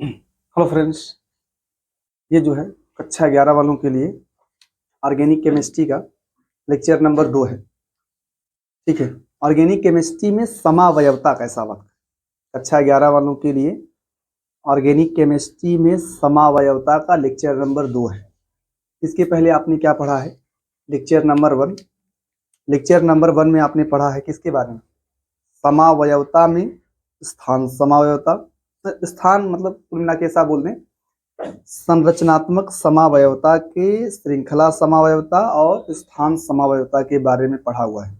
Hello friends, ये जो है कक्षा 11 वालों के लिए ऑर्गेनिक केमिस्ट्री का लेक्चर नंबर 2 है। ठीक है, ऑर्गेनिक केमिस्ट्री में समावयवता का सवाल। कक्षा 11 वालों के लिए ऑर्गेनिक केमिस्ट्री में समावयवता का लेक्चर नंबर 2 है। इसके पहले आपने क्या पढ़ा है? Lecture number 1। लेक्चर नंबर 1 में आपने पढ़ा है किसके बारे में? समावयवता में स्थान समावयवता। स्थान मतलब कुल मिला के ऐसा बोल दें, संरचनात्मक समावयवता के श्रृंखला समावयवता और स्थान समावयवता के बारे में पढ़ा हुआ है।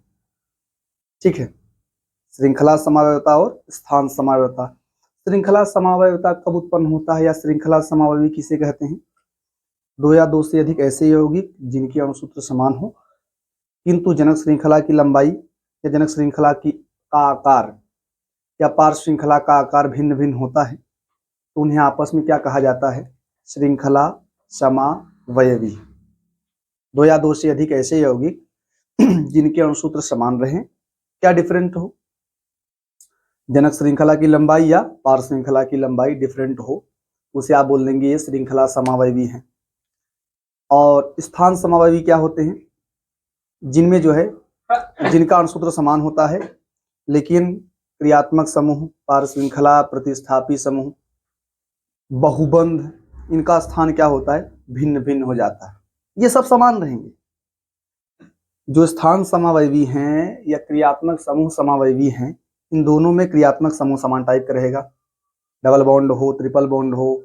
ठीक है, श्रृंखला समावयवता और स्थान समावयवता। श्रृंखला समावयवता कब उत्पन्न होता है या श्रृंखला समावयवी किसे कहते हैं? दो या दो से अधिक ऐसे यौगिक जिनके अणुसूत्र समान हो किंतु जनक श्रृंखला की लंबाई या जनक श्रृंखला का आकार या पार्श्व श्रृंखला का आकार भिन्न भिन्न होता है तो उन्हें आपस में क्या कहा जाता है? श्रृंखला समावयवी। दो या दो से अधिक ऐसे यौगिक जिनके अणुसूत्र समान रहें, क्या डिफरेंट हो? जनक श्रृंखला की लंबाई या पार्श्व श्रृंखला की लंबाई डिफरेंट हो, उसे आप बोल देंगे ये श्रृंखला समावयवी है। और स्थान समावयवी क्या होते हैं? जिनमें जो है जिनका अणुसूत्र समान होता है लेकिन क्रियात्मक समूह, पार्श्व श्रृंखला, प्रतिस्थापी समूह, बहुबंध, इनका स्थान क्या होता है? भिन्न भिन्न हो जाता है। ये सब समान रहेंगे। जो स्थान समावयवी हैं या क्रियात्मक समूह समावयवी हैं, इन दोनों में क्रियात्मक समूह समान टाइप का रहेगा। डबल बॉन्ड हो, ट्रिपल बॉन्ड हो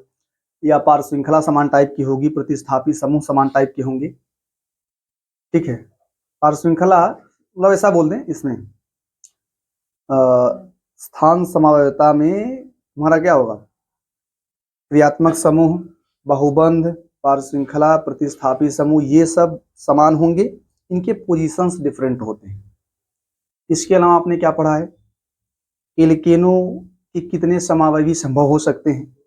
या पार्श्व श्रृंखला समान टाइप की होगी, प्रतिस्थापी समूह समान टाइप के होंगे। ठीक है, पार्श्व श्रृंखला मतलब ऐसा बोल दें, इसमें स्थान समावयवता में हमारा क्या होगा? क्रियात्मक समूह, बहुबंध, पार्श्व श्रृंखला, प्रतिस्थापी समूह, ये सब समान होंगे, इनके पोजीशंस डिफरेंट होते हैं। इसके अलावा आपने क्या पढ़ा है? एल्केनों के कितने समावयवी संभव हो सकते हैं?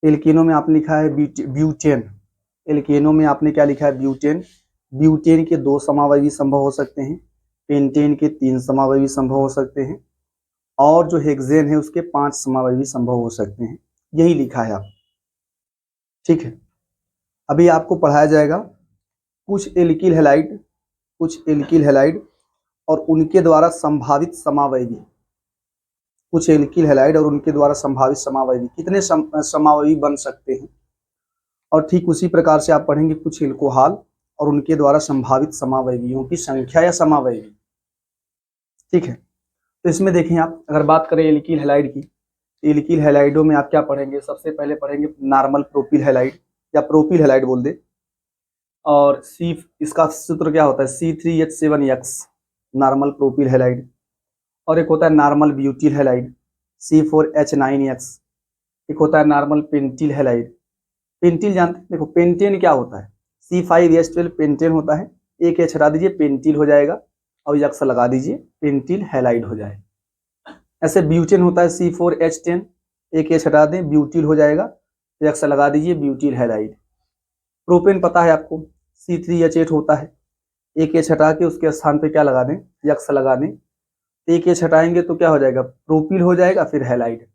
एल्केनों में आपने लिखा है ब्यूटेन। एल्केनों में आपने क्या लिखा है? ब्यूटेन। ब्यूटेन के 2 समावयवी संभव हो सकते हैं, पेंटेन के 3 समावयवी संभव हो सकते हैं और जो हेक्सेन है उसके 5 समावयवी संभव हो सकते हैं। यही लिखा है आप। ठीक है, अभी आपको पढ़ाया जाएगा कुछ एल्किल हैलाइड और उनके द्वारा संभावित समावयवी। कुछ एल्किल हैलाइड और उनके द्वारा संभावित समावयवी कितने समावयवी बन सकते हैं। और ठीक उसी प्रकार से आप पढ़ेंगे कुछ एल्कोहल और उनके द्वारा संभावित समावयवियों की संख्या या समावयवी। ठीक है, तो इसमें देखें आप, अगर बात करें एल्किल हैलाइड की, एल्किल हैलाइडों में आप क्या पढ़ेंगे? सबसे पहले पढ़ेंगे नॉर्मल प्रोपिल हैलाइड या प्रोपिल हैलाइड बोल दे। और इसका सूत्र क्या होता है? C3H7X, normal propyl halide. और एक होता है नॉर्मल ब्यूटिल हैलाइड, C4H9X। एक होता है नॉर्मल पेंटिल हैलाइड। पेंटिल जानते हैं? देखो पेंटेन क्या होता है? C5H12 पेंटेन होता है। एक H हटा दीजिए, पेंटिल हो जाएगा, और यक्स लगा दीजिए, पेंटिल हैलाइड हो जाएगा। ऐसे ब्यूटेन होता है C4H10, एक H हटा दें, ब्यूटिल हो जाएगा, यक्स लगा दीजिए, ब्यूटिल हैलाइड। प्रोपेन पता है आपको, C3H8 होता है, एक H हटा के उसके स्थान पे क्या लगा दें? यक्स लगा दें, एक H हटाएंगे तो क्या हो जाएगा? प्रोपिल हो जाएगा, फिर हैलाइड।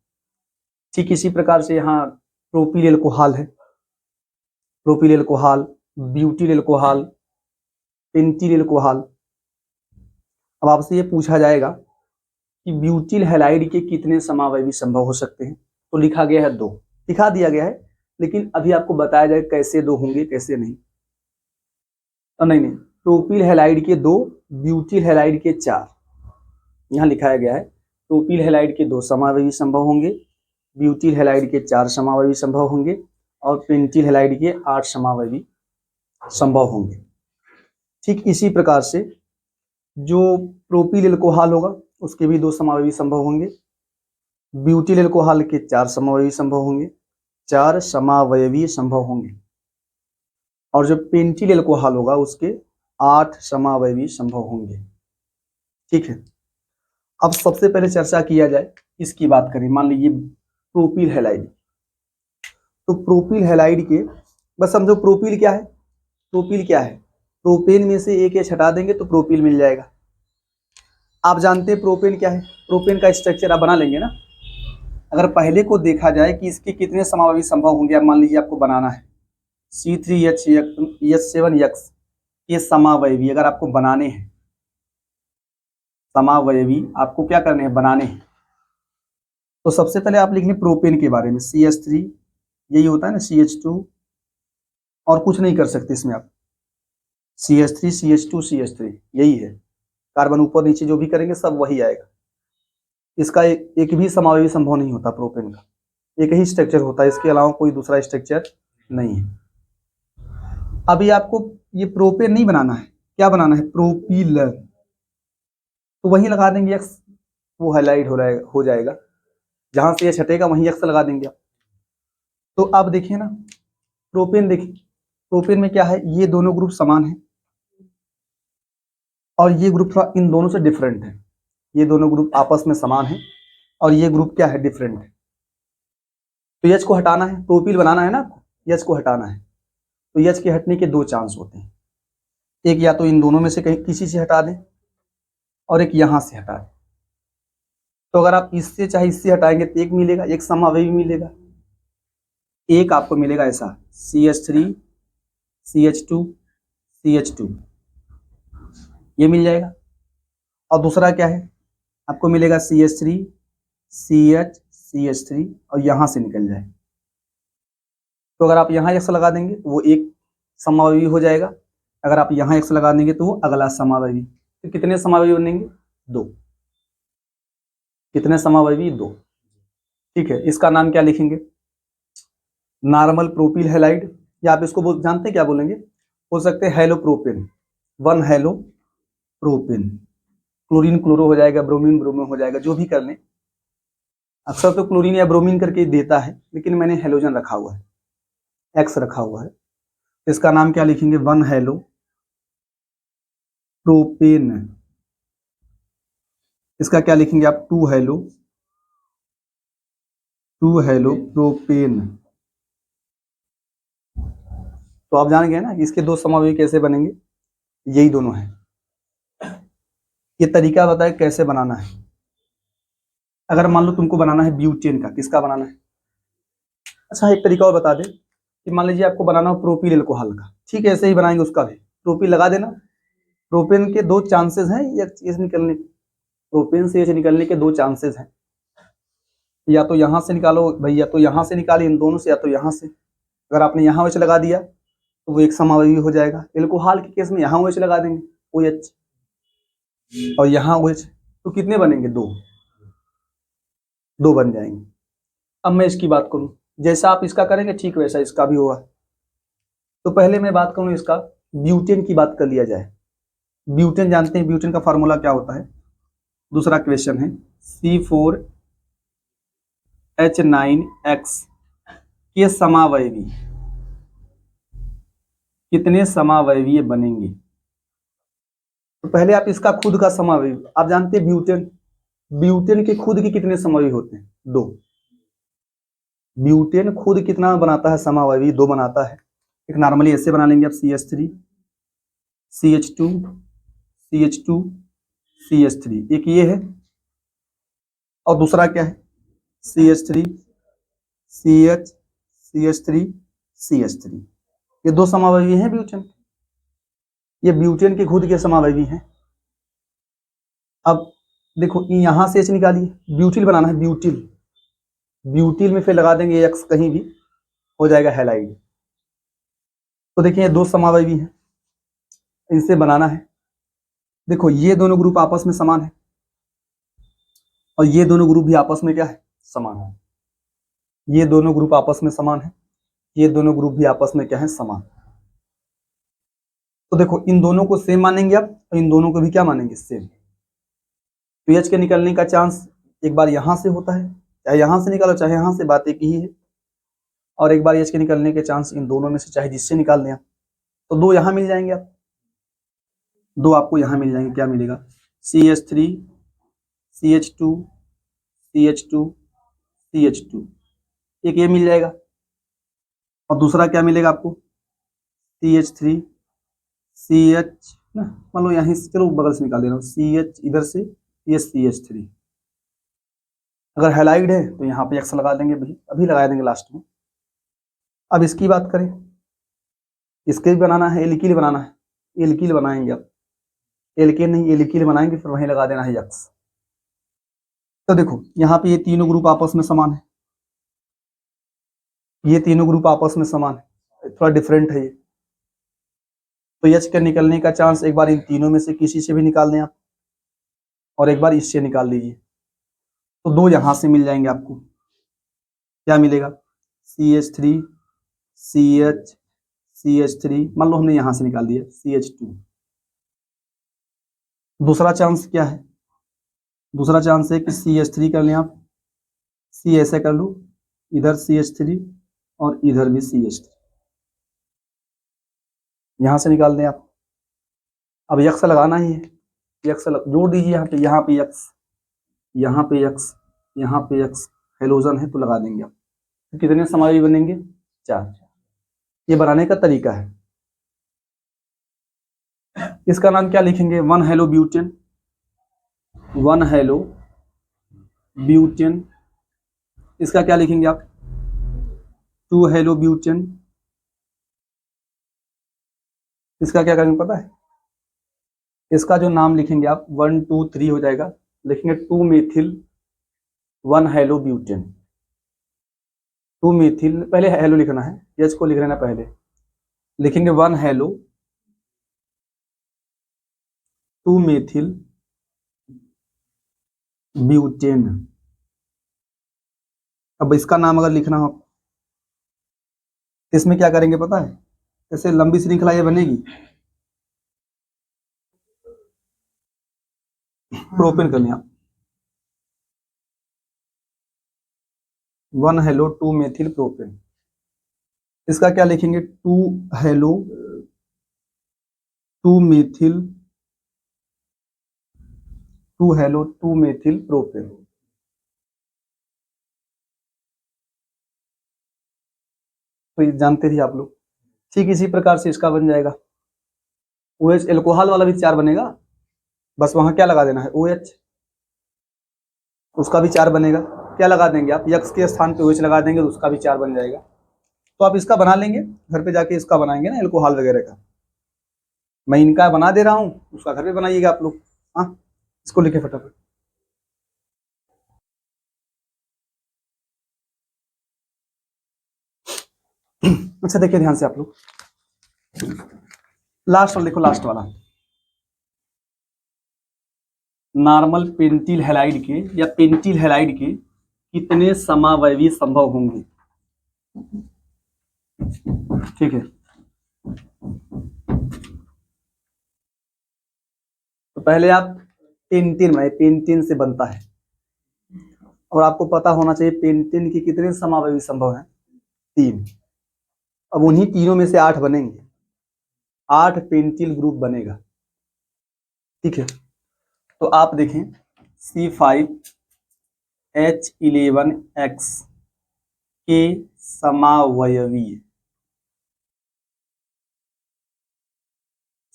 ठीक इसी प्रकार से यहाँ प्रोपिल एल्कोहल है, propyl alcohol, butyl alcohol, pentyl alcohol. अब आपसे ये पूछा जाएगा कि ब्यूटिल हैलाइड के कितने समावयवी संभव हो सकते हैं? तो लिखा गया है 2, दिखा दिया गया है, लेकिन अभी आपको बताया जाए कैसे 2 होंगे कैसे नहीं। तो नहीं, प्रोपिल हैलाइड के 2, ब्यूटिल हैलाइड के 4। यहाँ लिखाया गया है प्रोपिल हैलाइड के 2 समावयवी संभव होंगे, ब्यूटिल हैलाइड के 4 समावयवी संभव होंगे और पेंटिल हैलाइड के 8 समावयवी संभव होंगे। ठीक इसी प्रकार से जो प्रोपिल एल्कोहल होगा उसके भी 2 समावयवी संभव होंगे, ब्यूटिल एल्कोहल के 4 समावयवी संभव होंगे, 4 समावयवी संभव होंगे, और जो पेंटिल एल्कोहल होगा उसके 8 समावयवी संभव होंगे। ठीक है, अब सबसे पहले चर्चा किया जाए, इसकी बात करें, मान लीजिए प्रोपिल हैलाइड। तो प्रोपिल हैलाइड के बस समझो प्रोपिल क्या है? प्रोपिल क्या है? प्रोपेन में से एक H हटा देंगे तो प्रोपिल मिल जाएगा। आप जानते हैं प्रोपेन क्या है? प्रोपेन का स्ट्रक्चर आप बना लेंगे ना, अगर पहले को देखा जाए कि इसके कितने समावयवी संभव होंगे, अब मान लीजिए आपको बनाना है C3H7X ये समावयवी अगर आपको बनाने हैं, समावयवी आपको क्या करने हैं, बनाने हैं, तो सबसे पहले आप लिख लें प्रोपेन के बारे में CH3, यही होता है ना CH2, और कुछ नहीं कर सकते इसमें आप, CH3 CH2 CH3 यही है, कार्बन ऊपर नीचे जो भी करेंगे सब वही आएगा। इसका एक भी समावयवी संभव नहीं होता, प्रोपेन का एक ही स्ट्रक्चर होता है, इसके अलावा कोई दूसरा स्ट्रक्चर नहीं है। अभी आपको ये प्रोपेन नहीं बनाना है, क्या बनाना है, प्रोपील, तो वहीं लगा देंगे एक्स, वो हाईलाइट हो जाएगा, जहां से ये छटेगा वहीं एक्स लगा देंगे आप। तो अब देखिए ना प्रोपेन, देखिए प्रोपेन में क्या है, ये दोनों ग्रुप समान है और ये ग्रुप थोड़ा इन दोनों से डिफरेंट है, ये दोनों ग्रुप आपस में समान है और ये ग्रुप क्या है, डिफरेंट है। तो एच को हटाना है, प्रोपील बनाना है ना आपको, एच को हटाना है, तो एच के हटने के दो चांस होते हैं, एक या तो इन दोनों में से कहीं किसी से हटा दें और एक यहां से हटा दें। तो अगर आप इससे चाहे इससे हटाएंगे तो एक मिलेगा, एक समावयवी मिलेगा, एक आपको मिलेगा ऐसा CH3 CH2 CH2 ये मिल जाएगा, और दूसरा क्या है आपको मिलेगा CH3 CH CH3 और यहां से निकल जाए, तो अगर आप यहाँ एक्स लगा देंगे तो वो एक समावयवी हो जाएगा, अगर आप यहाँ एक्स लगा देंगे तो वो अगला समावयवी। तो कितने समावयवी बनेंगे, दो, कितने समावयवी, दो, ठीक है। इसका नाम क्या लिखेंगे, नॉर्मल प्रोपिल हैलाइड, या आप इसको जानते हैं क्या बोलेंगे, बोल सकते हैं hello propane, one hello propane, chlorine chloro हो जाएगा, ब्रोमीन ब्रोमो हो जाएगा, जो भी कर लें, अक्सर तो क्लोरीन या ब्रोमीन करके देता है, लेकिन मैंने हेलोजन रखा हुआ है, एक्स रखा हुआ है, इसका नाम क्या लिखेंगे, वन हेलो प्रोपेन, इसका क्या लिखेंगे आप, टू हेलो प्रोपेन। तो आप जान गए ना कि इसके दो समावयवी कैसे बनेंगे, यही दोनों है। ये तरीका बताए कैसे बनाना है। अगर मान लो तुमको बनाना है ब्यूटेन का, किसका बनाना है, अच्छा एक तरीका और बता दे कि मान लीजिए आपको बनाना हो प्रोपिल एल्कोहल का, ठीक है, ऐसे ही बनाएंगे उसका भी, प्रोपिल लगा देना, प्रोपेन के दो चांसेस हैं ये निकलने, प्रोपेन से ये निकलने के दो चांसेस हैं, या तो यहाँ से निकालो भाई, या तो यहाँ से निकालिए इन दोनों से, या तो यहाँ से। अगर आपने यहाँ OH लगा दिया तो वो एक समावयवी हो जाएगा, एल्कोहल के केस में यहाँ OH लगा देंगे OH और यहाँ OH, तो कितने बनेंगे, दो, दो बन जाएंगे। अब मैं इसकी बात करूं, जैसा आप इसका करेंगे ठीक वैसा इसका भी होगा। तो पहले मैं बात करूं इसका ब्यूटेन की, बात कर लिया जाए। ब्यूटेन जानते हैं, ब्यूटेन का फार्मूला क्या होता है, दूसरा क्वेश्चन है C4H9X के समावयवी कितने समावयवी बनेंगे। तो पहले आप इसका खुद का समावयवी, आप जानते हैं ब्यूटेन, ब्यूटेन के खुद के कितने समावयवी होते हैं, दो, ब्यूटेन खुद कितना बनाता है समावयवी, दो बनाता है। एक नॉर्मली ऐसे बना लेंगे आप CH3 CH2 CH2 CH3, एक ये है, और दूसरा क्या है CH3 CH CH3 CH3, ये दो समावयवी हैं ब्यूटेन, ये ब्यूटेन के खुद के समावयवी हैं। अब देखो यहां से H निकालिए, ब्यूटिल बनाना है, ब्यूटिल, ब्यूटिल में फिर लगा देंगे एक्स, कहीं भी हो जाएगा हैलाइड। तो देखिए ये दो समावयवी हैं, इनसे बनाना है, देखो ये दोनों ग्रुप आपस में समान है और ये दोनों ग्रुप भी आपस में क्या है, समान है, ये दोनों ग्रुप आपस में समान है, ये दोनों ग्रुप भी आपस में क्या है, समान। तो देखो इन दोनों को सेम मानेंगे आप, और इन दोनों को भी क्या मानेंगे, सेम। तो एच के निकलने का चांस एक बार यहां से होता है, चाहे यहां से निकालो चाहे यहां से, बात एक ही है, और एक बार एच के निकलने के चांस इन दोनों में से चाहे जिससे निकाल दें आप, तो दो यहां मिल जाएंगे आप, दो आपको यहां मिल जाएंगे, क्या मिलेगा CH3 CH2 CH2 CH2, एक ये मिल जाएगा, और दूसरा क्या मिलेगा आपको CH3 CH ना, मान लो यहीं से, चलो बगल से निकाल दे रहा हूँ, CH इधर से, ये CH3, अगर हैलाइड है तो यहाँ पे एक्स लगा देंगे, भाई अभी लगा देंगे लास्ट में। अब इसकी बात करें, इसके भी बनाना है, एल्किल बनाना है, एल्किल बनाएंगे। अब एल्केन नहीं एल्किल बनाएंगे, फिर वहीं लगा देना है एक्स। तो देखो यहाँ पे ये तीनों ग्रुप आपस में समान है, ये तीनों ग्रुप आपस में समान है, थोड़ा डिफरेंट है ये। तो एच के निकलने का चांस एक बार इन तीनों में से किसी से भी निकाल दें आप, और एक बार इससे निकाल दीजिए, तो दो यहां से मिल जाएंगे आपको। क्या मिलेगा? CH3 CH CH3, मान लो हमने यहां से निकाल दिया CH2। दूसरा चांस क्या है? दूसरा चांस है कि CH3 कर लें आप, C ऐसे कर लो, इधर CH3 और इधर भी CH3, यहां से निकाल दें आप। अब यक्स लगाना ही है, यक्स जोड़ दीजिए यहाँ पे यक्स, यहाँ पे यक्स, यहाँ पे यक्स, हेलोजन है तो लगा देंगे आप। तो कितने समाई बनेंगे? 4। ये बनाने का तरीका है। इसका नाम क्या लिखेंगे? 1 हेलो ब्यूटेन, 1 हेलो ब्यूटेन। इसका क्या लिखेंगे आप? 2 हेलो ब्यूटेन। इसका क्या करेंगे पता है? इसका जो नाम लिखेंगे आप 1 2 3 हो जाएगा, लिखेंगे 2 मेथिल 1 हेलो ब्यूटेन। 2 मेथिल, पहले हेलो लिखना है, एच को लिख लेना पहले, लिखेंगे 1 हेलो 2 मेथिल ब्यूटेन। अब इसका नाम अगर लिखना हो, इसमें क्या करेंगे पता है? ऐसे लंबी श्रृंखला ये बनेगी, प्रोपेन कर लें आप, 1 हेलो 2 मेथिल प्रोपेन। इसका क्या लिखेंगे? 2 hello 2 methyl 2 hello 2 methyl propane. तो ये जानते थे आप लोग। ठीक इसी प्रकार से इसका बन जाएगा OH, एल्कोहल वाला भी 4 बनेगा, बस वहां क्या लगा देना है? OH, उसका भी 4 बनेगा। क्या लगा देंगे आप? यक्स के स्थान पे OH लगा देंगे तो उसका भी 4 बन जाएगा। तो आप इसका बना लेंगे, घर पे जाके इसका बनाएंगे ना एल्कोहल वगैरह का। मैं इनका बना दे रहा हूँ, उसका घर पे बनाइएगा आप लोग। हाँ, इसको लिखे फटाफट। अच्छा देखिए ध्यान से आप लोग, लास्ट वाला लिखो, लास्ट वाला। नॉर्मल पेंटिल हैलाइड के या पेंटिल हैलाइड के कितने समावयवी संभव होंगे? ठीक है, तो पहले आप पेंटिन में, पेंटिन से बनता है, और आपको पता होना चाहिए पेंटिन की कितने समावयवी संभव हैं? 3। अब उन्हीं तीनों में से 8 बनेंगे, 8 पेंटिल ग्रुप बनेगा। ठीक है, तो आप देखें C5H11X के समावयवी,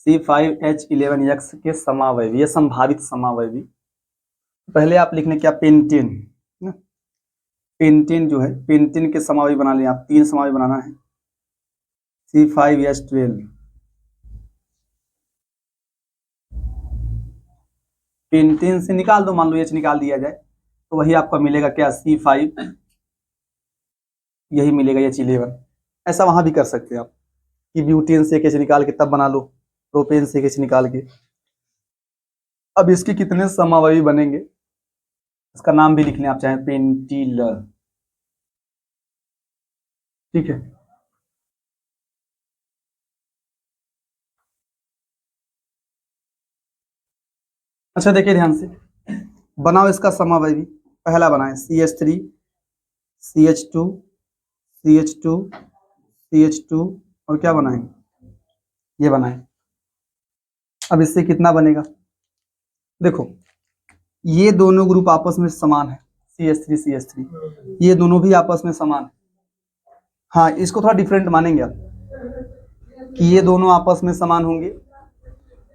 C5H11X के समावयवी, ये संभावित समावयवी। पहले आप लिखने क्या? पेंटेन, पेंटेन जो है, पेंटेन के समावयवी बना लें आप, 3 समावयवी बनाना है। C5H12, पेंटेन से निकाल दो, मान लो H निकाल दिया जाए तो वही आपका मिलेगा क्या? C5, यही मिलेगा H11। ऐसा वहां भी कर सकते हैं आप कि ब्यूटेन से H निकाल के तब बना लो, प्रोपेन से H निकाल के। अब इसके कितने समावयवी बनेंगे, इसका नाम भी लिख लें आप चाहे, पेंटिल। ठीक है, अच्छा देखिए ध्यान से, बनाओ इसका समावयवी। पहला बनाए CH3 CH2 CH2 CH2, और क्या बनाएंगे? ये बनाए। अब इससे कितना बनेगा? देखो ये दोनों ग्रुप आपस में समान है, CH3 CH3, ये दोनों भी आपस में समान है। हाँ, इसको थोड़ा डिफरेंट मानेंगे आप कि ये दोनों आपस में समान होंगे,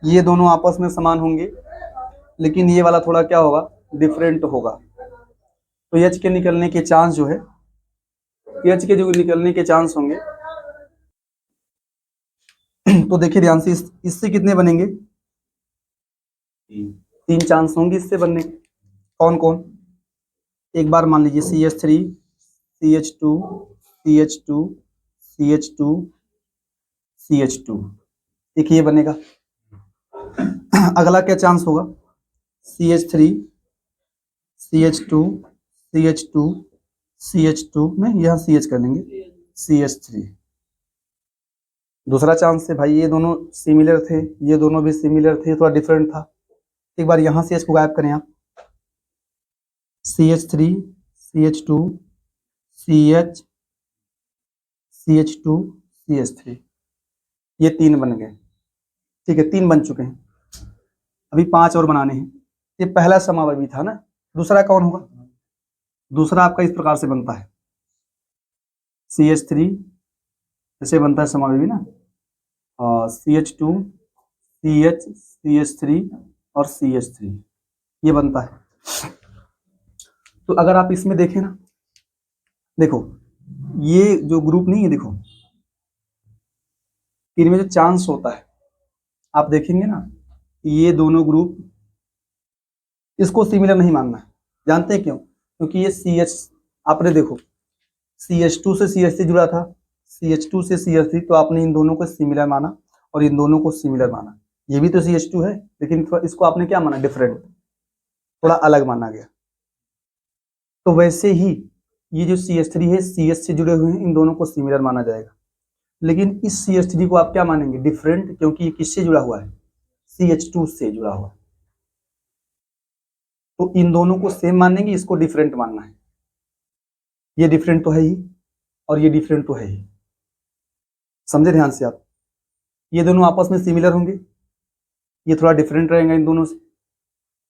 ये दोनों आपस में समान होंगे, लेकिन ये वाला थोड़ा क्या होगा? डिफरेंट होगा। तो एच के निकलने के चांस जो है, एच के जो निकलने के चांस होंगे तो देखिए ध्यान से, इससे कितने बनेंगे? तीन चांस होंगे इससे बनने के। कौन कौन? एक बार मान लीजिए CH3 CH2 CH2 CH2 CH2, एक ये बनेगा। अगला क्या चांस होगा? CH3 CH2 CH2 CH2 में यहाँ CH कर लेंगे CH3। दूसरा चांस है भाई, ये दोनों सिमिलर थे, ये दोनों भी सिमिलर थे, थोड़ा डिफरेंट था। एक बार यहाँ से H को गायब करें आप, CH3 CH2 CH CH2 CH3, ये तीन बन गए। ठीक है, तीन बन चुके हैं, अभी 5 और बनाने हैं। ये पहला समावयवी था ना। दूसरा कौन होगा? दूसरा आपका इस प्रकार से बनता है, CH3 ऐसे बनता है समावयवी ना, CH2 CH CH3 और CH3, ये बनता है। तो अगर आप इसमें देखें ना, देखो ये जो ग्रुप नहीं है, देखो इनमें जो चांस होता है, आप देखेंगे ना, ये दोनों ग्रुप, इसको सिमिलर नहीं मानना है। जानते हैं क्यों? क्योंकि ये CH, आपने देखो CH2 से CH3 जुड़ा था, CH2 से CH3, तो आपने इन दोनों को सिमिलर माना और इन दोनों को सिमिलर माना। ये भी तो CH2 है, लेकिन इसको आपने क्या माना? डिफरेंट, थोड़ा अलग माना गया। तो वैसे ही ये जो CH3 है, CH से जुड़े हुए हैं, इन दोनों को सिमिलर माना जाएगा। लेकिन इस CH3 को आप क्या मानेंगे? डिफरेंट, क्योंकि ये किससे जुड़ा हुआ है? CH2 से जुड़ा हुआ है। तो इन दोनों को सेम मानेंगे, इसको डिफरेंट मानना है। ये डिफरेंट तो है ही और ये डिफरेंट तो है ही, समझे ध्यान से आप। ये दोनों आपस में सिमिलर होंगे, ये थोड़ा डिफरेंट रहेगा इन दोनों से,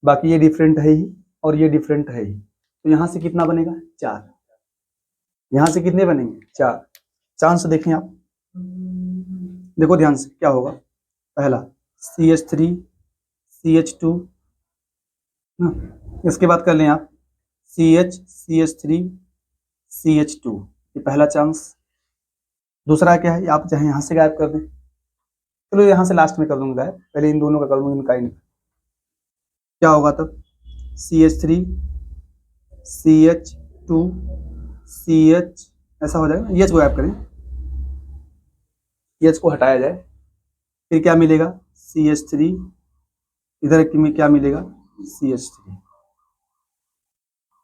बाकी ये डिफरेंट है ही और ये डिफरेंट है ही। तो यहां से कितना बनेगा? 4। यहां से कितने बनेंगे? 4। चांस देखें आप, देखो ध्यान से क्या होगा। पहला CH3 CH2, इसके बाद कर लें आप CH CH3 CH2, ये पहला चांस। दूसरा क्या है? आप चाहे यहां से गायब कर दें, चलो यहां से लास्ट में कर दूंगा गायब, पहले इन दोनों का कर दूंगा, इनका ही नहीं। क्या होगा तब? CH3 CH2 CH, ऐसा हो जाएगा। H को गायब करें, H को हटाया जाए, फिर क्या मिलेगा? CH3, इधर में क्या मिलेगा? CH3।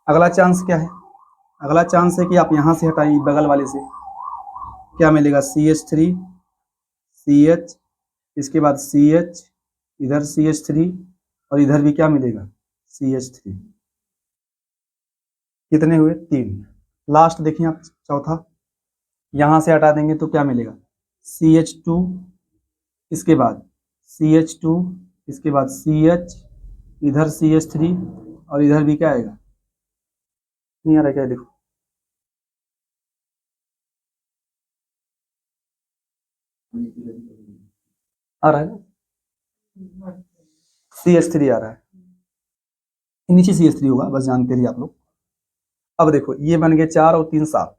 अगला चांस क्या है? अगला चांस है कि आप यहां से हटाइए, बगल वाले से, क्या मिलेगा? CH3 CH, इसके बाद CH, इधर CH3 और इधर भी क्या मिलेगा? CH3। कितने हुए? 3। लास्ट देखिए आप, चौथा, यहां से हटा देंगे तो क्या मिलेगा? CH2, इसके बाद CH2, इसके बाद CH, इधर CH3 और इधर भी क्या आएगा? नहीं आ रहा क्या? देखो आ रहा है, CH3 आ रहा है, नीचे CH3 होगा, बस जानते रहिए आप लोग। अब देखो ये बन गए 4 और 3 7,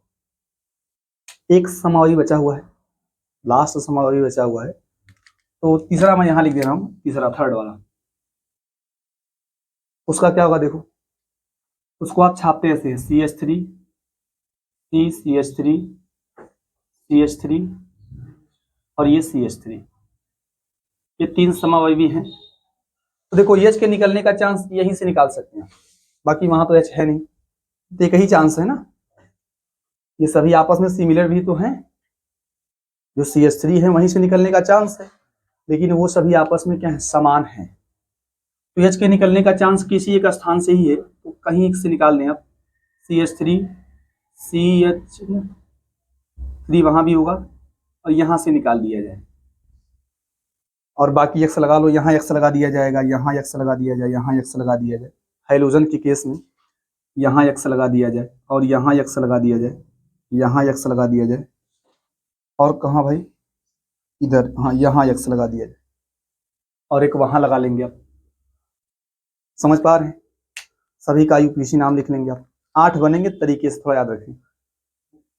एक समावयवी बचा हुआ है, लास्ट समावयवी बचा हुआ है। तो तीसरा मैं यहां लिख दे रहा हूं, तीसरा थर्ड वाला, उसका क्या होगा? देखो उसको आप छापते ऐसे हैं, CH3 CH3 CH3 और ये CH3, ये 3 समावयवी हैं। तो देखो H के निकलने का चांस यहीं से निकाल सकते हैं, बाकी वहां तो H है नहीं, तो एक ही चांस है ना। ये सभी आपस में सिमिलर भी तो हैं, जो CH3 है वहीं से निकलने का चांस है, लेकिन वो सभी आपस में क्या है? समान है। तो H के निकलने का चांस किसी एक स्थान से ही है, तो कहीं एक से निकाल लें आप, CH3 CH3 वहां भी होगा और यहां से निकाल दिया जाए, और बाकी एक्स लगा लो, यहाँ एक्स लगा दिया जाएगा, यहाँ एक्स लगा दिया जाए, यहाँ एक्स लगा दिया जाए। हाइड्रोजन के केस में यहाँ एक्स लगा दिया जाए और यहाँ एक्स लगा दिया जाए, यहाँ एक्स लगा दिया जाए, और कहाँ भाई? इधर, हाँ यहाँ एक्स लगा दिया जाए, और एक वहां लगा लेंगे आप। समझ पा रहे हैं? सभी का यूपीसी नाम लिख लेंगे आप। 8 बनेंगे, तरीके से थोड़ा याद रखें।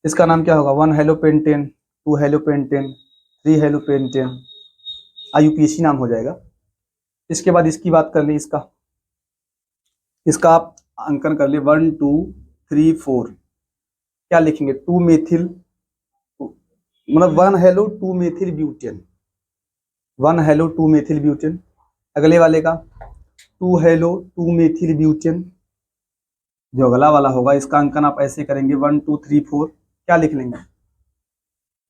इसका नाम क्या होगा? 1 हेलोपेंटेन, 2 हेलोपेंटेन, 3 हेलोपेंटेन, IUPAC नाम हो जाएगा। इसके बाद इसकी बात कर लें, इसका आप अंकन कर ले 1 2 3 4, क्या लिखेंगे? 2 मेथिल, मतलब 1 hello 2 methyl butane, 1 hello 2 methyl butane. अगले वाले का 2 हेलो 2 मेथिल ब्यूटेन, जो अगला वाला होगा इसका अंकन आप ऐसे करेंगे 1 2 3 4, क्या लिख लेंगे?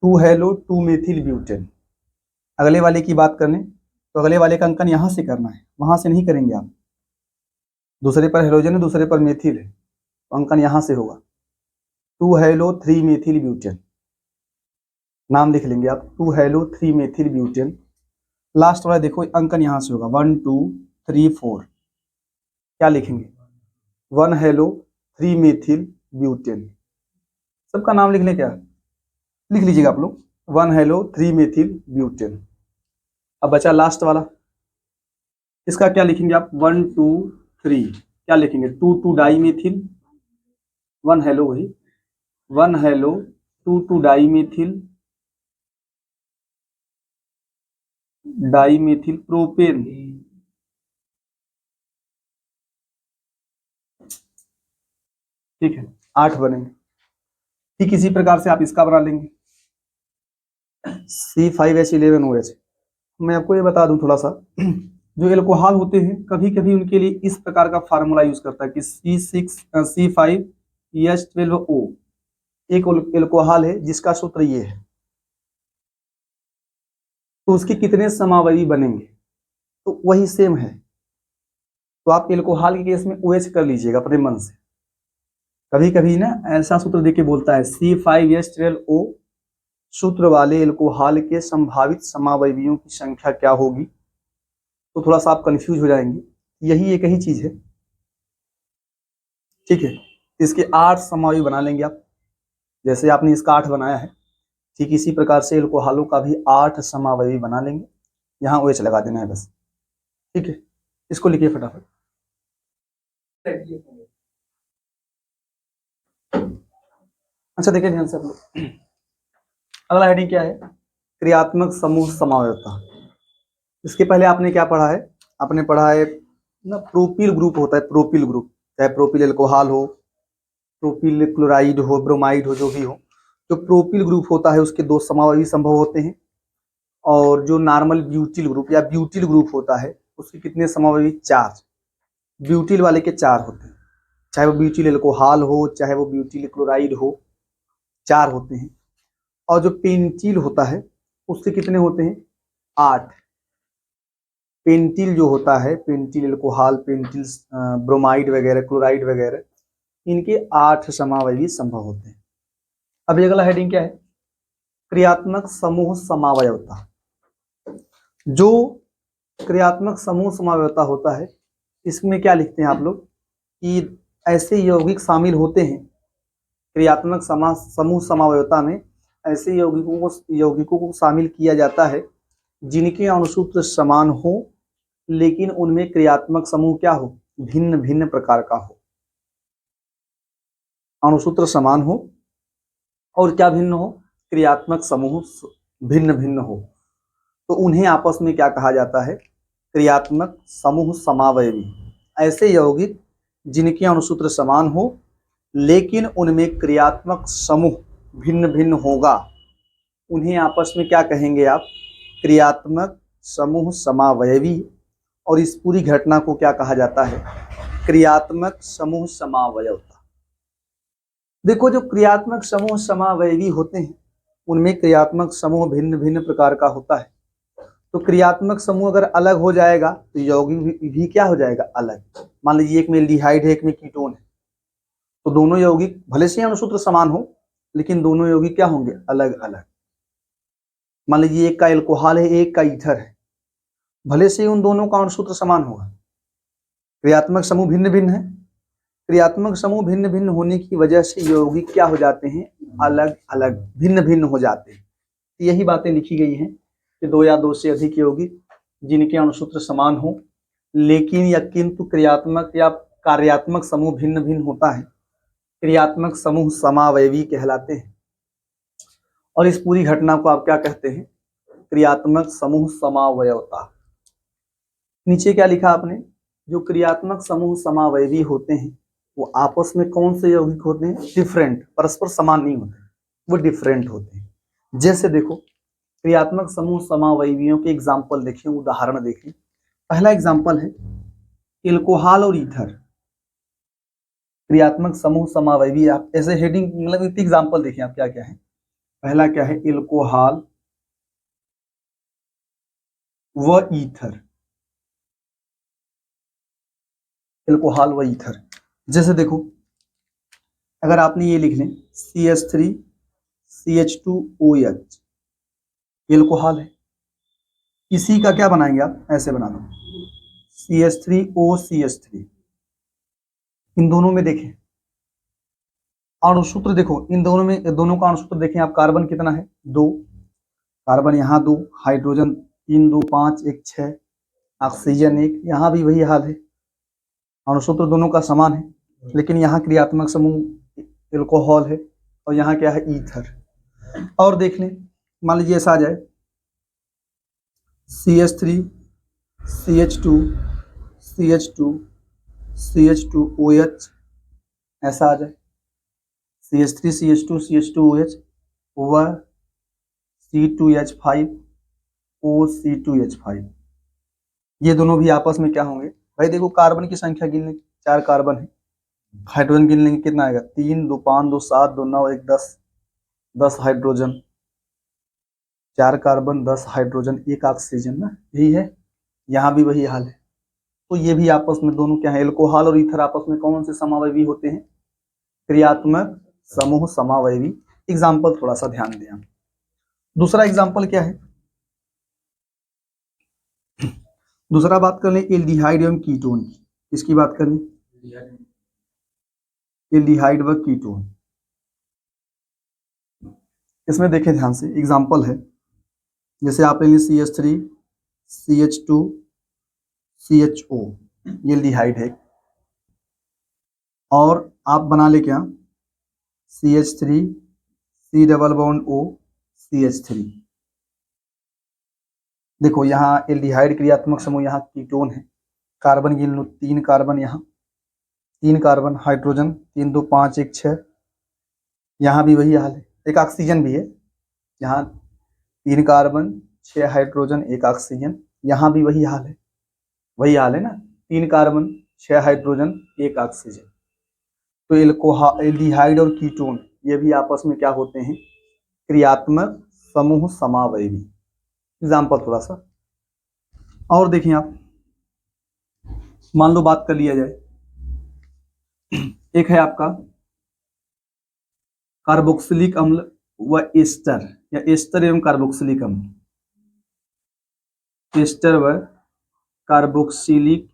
2 हेलो 2 मेथिल ब्यूटेन। अगले वाले की बात करें तो अगले वाले का अंकन यहाँ से करना है, वहां से नहीं करेंगे आप। दूसरे पर हेलोजन है, दूसरे पर मेथिल है, तो अंकन यहाँ से होगा 2 हेलो 3 मेथिल ब्यूटेन, नाम लिख लेंगे आप 2 हेलो 3 मेथिल ब्यूटेन। लास्ट वाला देखो अंकन यहाँ से होगा 1 2 3 4, क्या लिखेंगे? 1 हेलो 3 मेथिल ब्यूटेन। सबका नाम लिख लें क्या? लिख लीजिएगा आप लोग 1 हेलो 3 मेथिल ब्यूटेन। अब बचा लास्ट वाला, इसका क्या लिखेंगे आप? 1 2 3, क्या लिखेंगे? 2 2 डाई मेथिल, 1 हेलो वही 1 हेलो 2 2 डाई मेथिल प्रोपेन। ठीक है, 8 बनेंगे। ठीक इसी प्रकार से आप इसका बना लेंगे C5H11OH। मैं आपको ये बता दूं थोड़ा सा, जो एल्कोहल होते हैं कभी कभी उनके लिए इस प्रकार का फार्मूला यूज करता है कि C5H12O, एक एल्कोहल है जिसका सूत्र ये है, तो उसके कितने समावयवी बनेंगे? तो वही सेम है, तो आप एल्कोहल के केस में OH कर लीजिएगा अपने मन से। कभी कभी ना ऐसा सूत्र देके बोलता है C5H12O, सूत्र वाले एल्कोहल के संभावित समावयवियों की संख्या क्या होगी, तो थोड़ा सा आप कंफ्यूज हो जाएंगे। यही एक ही चीज है, ठीक है। इसके 8 समावयवी बना लेंगे आप, जैसे आपने इसका 8 बनाया है, ठीक इसी प्रकार से एल्कोहलों का भी 8 समावयवी बना लेंगे। यहाँ OH लगा देना है बस, ठीक है। इसको लिखिए फटाफट। अच्छा देखिए ध्यान से आप लोग, अगला हेडिंग क्या है? क्रियात्मक समूह समावयवता। इसके पहले आपने क्या पढ़ा है? आपने पढ़ा है ना, प्रोपिल ग्रुप होता है, प्रोपिल ग्रुप, चाहे प्रोपिल एल्कोहल हो, प्रोपिल क्लोराइड हो, ब्रोमाइड हो, जो भी हो, जो प्रोपिल ग्रुप होता है उसके 2 समावयवी संभव होते हैं। और जो नॉर्मल ब्यूटिल ग्रुप या ब्यूटिल ग्रुप होता है उसके कितने समावयवी? 4। ब्यूटिल वाले के 4 होते हैं, चाहे वो ब्यूटिल एल्कोहल हो, चाहे वो ब्यूटिल क्लोराइड हो, 4 होते हैं। और जो पेंटिल होता है उससे कितने होते हैं? 8। पेंटिल जो होता है, पेंटिल एल्कोहल, पेंटिल ब्रोमाइड वगैरह, क्लोराइड वगैरह, इनके 8 समावयवी संभव होते हैं। अब अगला हेडिंग क्या है? क्रियात्मक समूह समावयवता। जो क्रियात्मक समूह समावयवता होता है इसमें क्या लिखते हैं आप लोग कि ऐसे यौगिक शामिल होते हैं क्रियात्मक समूह समावयवता में, ऐसे यौगिकों को शामिल किया जाता है जिनके अणुसूत्र समान हो लेकिन उनमें क्रियात्मक समूह क्या हो? भिन्न भिन्न प्रकार का हो। अणुसूत्र समान हो और क्या भिन्न हो? क्रियात्मक समूह भिन्न भिन्न हो, तो उन्हें आपस में क्या कहा जाता है? क्रियात्मक समूह समावयवी। ऐसे यौगिक जिनके अणुसूत्र समान हो लेकिन उनमें क्रियात्मक समूह भिन्न भिन्न होगा, उन्हें आपस में क्या कहेंगे आप? क्रियात्मक समूह समावयवी। और इस पूरी घटना को क्या कहा जाता है? क्रियात्मक समूह समावयवता। देखो, जो क्रियात्मक समूह समावयवी होते हैं उनमें क्रियात्मक समूह भिन्न भिन्न प्रकार का होता है, तो क्रियात्मक समूह अगर अलग हो जाएगा तो यौगिक भी क्या हो जाएगा? अलग। मान लीजिए एक में एल्डिहाइड है, एक में कीटोन है, तो दोनों यौगिक भले से अणुसूत्र समान हो लेकिन दोनों यौगिक क्या होंगे? अलग अलग। मान लीजिए एक का एल्कोहल है, एक का ईथर है, भले से उन दोनों का अणुसूत्र समान होगा, क्रियात्मक समूह भिन्न भिन्न है। क्रियात्मक समूह भिन्न भिन्न होने की वजह से यौगिक क्या हो जाते हैं? अलग अलग, भिन्न भिन्न हो जाते हैं। यही बातें लिखी गई हैं कि 2 या 2 से अधिक यौगिक जिनके अणुसूत्र समान हो लेकिन या किंतु क्रियात्मक या कार्यात्मक समूह भिन्न भिन्न होता है, क्रियात्मक समूह समावयवी कहलाते हैं। और इस पूरी घटना को आप क्या कहते हैं? क्रियात्मक समूह समावयवता। नीचे क्या लिखा आपने? जो क्रियात्मक समूह समावयवी होते हैं वो आपस में कौन से यौगिक होते हैं? डिफरेंट, परस्पर समान नहीं होते, वो डिफरेंट होते हैं। जैसे देखो, क्रियात्मक समूह समावयवियों के एग्जाम्पल देखें, उदाहरण देखें। पहला एग्जाम्पल है एल्कोहल और ईथर। क्रियात्मक समूह समावयवी, आप ऐसे हेडिंग मतलब एग्जाम्पल देखें आप क्या क्या है। पहला क्या है? एल्कोहल व ईथर। एल्कोहल व ईथर, जैसे देखो अगर आपने ये लिख लें CH3 CH2OH, एल्कोहल है। इसी का क्या बनाएंगे आप? ऐसे बना दो CH3OCH3। इन दोनों में देखें अणुसूत्र, देखो इन दोनों में, दोनों का अणुसूत्र देखें आप। कार्बन कितना है? 2 कार्बन, यहाँ 2 हाइड्रोजन 3 2 5 1 6, ऑक्सीजन 1। यहाँ भी वही हाल है, अणुसूत्र दोनों का समान है, लेकिन यहाँ क्रियात्मक समूह एल्कोहल है और यहाँ क्या है? ईथर। और देख लें, मान लीजिए ऐसा आ जाए CH3 CH2 CH2 CH2OH, ऐसा आ जाए CH3 CH2 CH2OH व C2H5 OC2H5। ये दोनों भी आपस में क्या होंगे? भाई देखो कार्बन की संख्या गिन लें, 4 कार्बन है। हाइड्रोजन गिन लेंगे, कितना आएगा? 3 2 5 2 7 2 9 1 10, 10 हाइड्रोजन, 4 कार्बन 10 हाइड्रोजन 1 ऑक्सीजन ना, यही है। यहाँ भी वही हाल है। तो ये भी आपस में दोनों क्या है? एल्कोहल और ईथर आपस में कौन से समावयवी होते हैं? क्रियात्मक समूह समावयवी। एग्जाम्पल थोड़ा सा ध्यान दें। दूसरा एग्जाम्पल क्या है? दूसरा बात कर लें एल्डिहाइड एवं कीटोन की। किसकी बात करें? एल्डिहाइड व कीटोन। इसमें देखें ध्यान से, एग्जाम्पल है जैसे आप ले लीजिए CH3 CH2 CHO, ये एल्डिहाइड है। और आप बना ले क्या? CH3 C double bond O CH3। देखो यहाँ एल्डिहाइड क्रियात्मक समूह, यहाँ कीटोन है। कार्बन गिन लो, 3 कार्बन, यहाँ 3 कार्बन, हाइड्रोजन 3 2 5 1 6। यहाँ भी वही हाल है, एक ऑक्सीजन भी है। यहाँ 3 कार्बन 6 हाइड्रोजन 1 ऑक्सीजन, यहाँ भी वही हाल है। वही हाल है ना, 3 कार्बन 6 हाइड्रोजन 1 ऑक्सीजन। तो एल्डिहाइड और कीटोन ये भी आपस में क्या होते हैं? क्रियात्मक समूह समावयवी। एग्जाम्पल थोड़ा सा और देखें आप। मान लो बात कर लिया जाए, एक है आपका कार्बोक्सिलिक अम्ल व एस्टर, या एस्टर एवं कार्बोक्सिलिक अम्ल। एस्टर व कार्बोक्सिलिक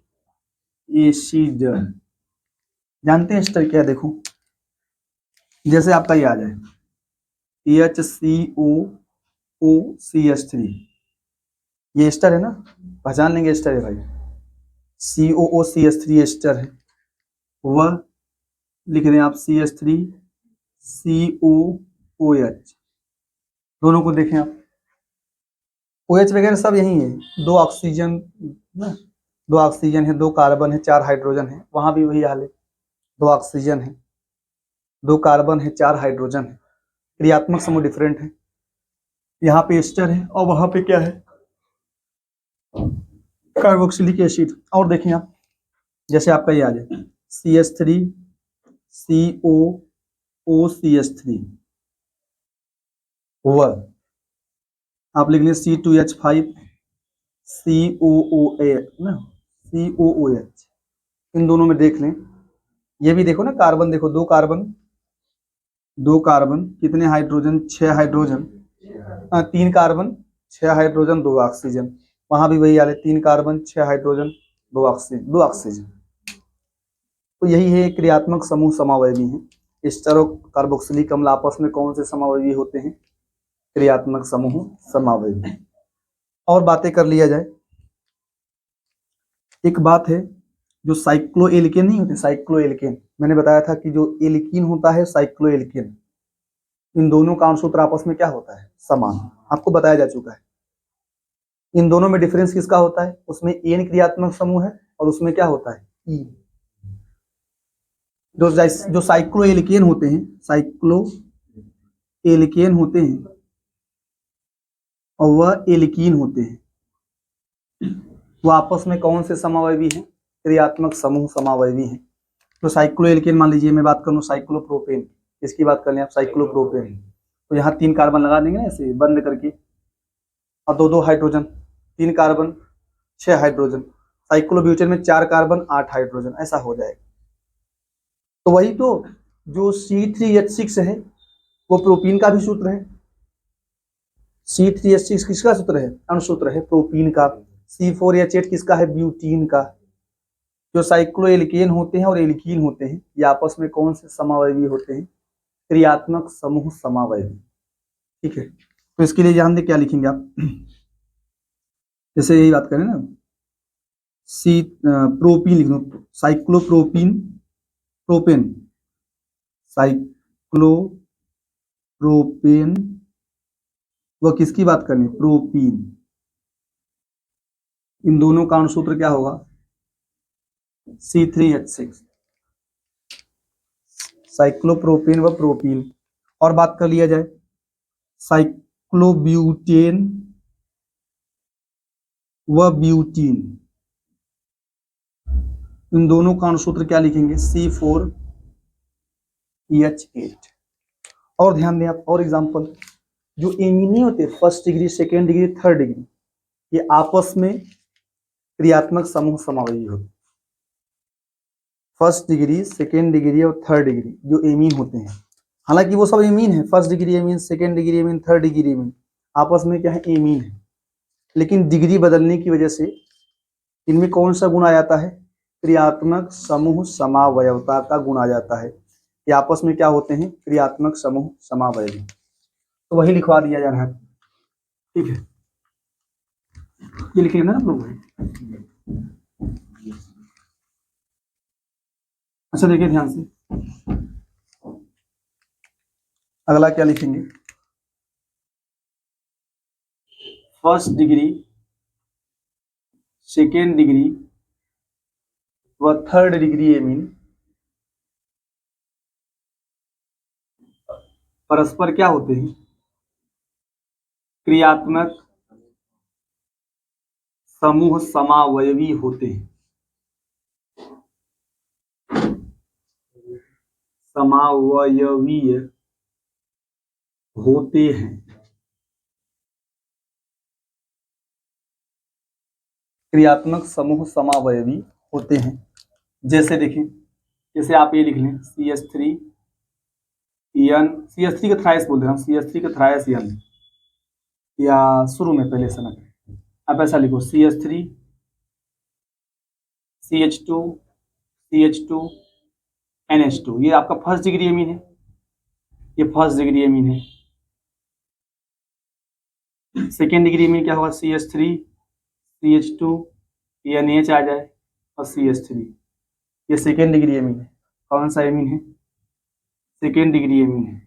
एसिड। जानते हैं एस्टर क्या है? देखो जैसे आपका ये आ जाए HCOOCH3, ये एस्टर है ना, पहचान लेंगे एस्टर है भाई। COOCH3 एस्टर है। वह लिख रहे हैं आप CH3COOH। दोनों को देखें आप, OH वगैरह सब यही है। 2 ऑक्सीजन ना, 2 ऑक्सीजन है, 2 कार्बन है, 4 हाइड्रोजन है। वहां भी वही हाल है, 2 ऑक्सीजन है, 2 कार्बन है, 4 हाइड्रोजन है। क्रियात्मक समूह डिफरेंट है। यहाँ पे एस्टर है और वहां पे क्या है? Carboxylic acid. और देखें आप, जैसे आपका ये आ जाए CH3COOCH3 व आप लिख लें C2H5 COOH ना, COOH। इन दोनों में देख लें, ये भी देखो ना, कार्बन देखो, 2 कार्बन 2 कार्बन, कितने hydrogen? 6 hydrogen, 3 carbon 6 hydrogen 2 oxygen. वहां भी वही हाल है, 3 कार्बन 6 हाइड्रोजन 2 ऑक्सीजन। तो यही है क्रियात्मक समूह समावयवी है। एस्टर और कार्बोक्सिलिक अम्ल आपस में कौन से समावयवी होते हैं? क्रियात्मक समूह समावयवी। और बातें कर लिया जाए, एक बात है जो साइक्लो एल्केन नहीं होते, साइक्लो एल्केन, मैंने बताया था कि जो एल्कीन होता है साइक्लो एल्केन, इन दोनों का अणुसूत्र आपस में क्या होता है, समान, आपको बताया जा चुका है। इन दोनों में डिफरेंस किसका होता है, उसमें एन क्रियात्मक समूह है और उसमें क्या होता है, ई। जो साइक्लो एल्केन होते हैं, साइक्लो एल्केन होते हैं और वह एल्कीन होते हैं, वो आपस में कौन से समावयवी हैं, क्रियात्मक समूह समावयवी हैं। तो साइक्लो एल्केन मान लीजिए, मैं बात करूँ साइक्लोप्रोपेन, इसकी बात कर लें आप, साइक्लोप्रोपेन, तो यहाँ 3 कार्बन लगा देंगे ना ऐसे बंद करके, और 2 हाइड्रोजन, 3 कार्बन 6 हाइड्रोजन, साइक्लोब्यूटेन में 4 कार्बन 8 हाइड्रोजन, ऐसा हो जाएगा। तो वही तो जो C3H6 है वो प्रोपीन का भी सूत्र है, C3H6 किसका सूत्र है, अणुसूत्र है प्रोपीन का। C4H8 किसका है, ब्यूटीन का। जो साइक्लो एल्केन होते हैं और एल्कीन होते हैं, ये आपस में कौन से समावयवी होते हैं, क्रियात्मक समूह समावयवी। ठीक है, तो इसके लिए ध्यान दें क्या लिखेंगे आप, जैसे यही बात करें ना, प्रोपीन लिख दो, साइक्लोप्रोपीन, प्रोपेन, साइक्लोप्रोपेन, वह किसकी बात करनी, प्रोपीन, इन दोनों का अणुसूत्र क्या होगा, C3H6, साइक्लोप्रोपेन व प्रोपीन। और बात कर लिया जाए साइक्लोब्यूटेन व ब्यूटीन, इन दोनों का अणुसूत्र क्या लिखेंगे, C4H8। और ध्यान दें आप, और एग्जांपल, जो एमीन नहीं होते, first degree, second degree, third degree, ये आपस में क्रियात्मक समूह समावयवी होते हैं। फर्स्ट डिग्री, सेकेंड डिग्री और थर्ड डिग्री जो एमीन होते हैं, हालांकि वो सब एमीन है, first degree amine, second degree amine, third degree amine, आपस में क्या है, एमीन है, लेकिन डिग्री बदलने की वजह से इनमें कौन सा गुण आ जाता है, क्रियात्मक समूह समावयवता का गुण आ जाता है। ये आपस में क्या होते हैं, क्रियात्मक समूह समावयवी, तो वही लिखवा दिया जा रहा है। ठीक है, ये लिखेंगे ना आप लोग। अच्छा देखिए ध्यान से, अगला क्या लिखेंगे, फर्स्ट डिग्री, सेकेंड डिग्री व थर्ड डिग्री एमीन परस्पर क्या होते हैं, क्रियात्मक समूह समावयवी होते हैं, समावयवीय होते हैं। क्रियात्मक समूह समावयवी होते हैं, जैसे देखिए, जैसे आप ये लिख लें CH3 CH3 का थ्राइस बोलते हैं हम, CH3 का थ्राइस N, या शुरू में पहले से ना करें, आप ऐसा लिखो CH3 CH2 CH2 NH2, ये आपका फर्स्ट डिग्री एमीन है, ये फर्स्ट डिग्री एमीन है। सेकेंड डिग्री एमीन क्या होगा, CH3 CH2 NH आ जाए और CH3, ये सेकेंड डिग्री एमीन है। कौन सा एमीन है, सेकेंड डिग्री एमीन है।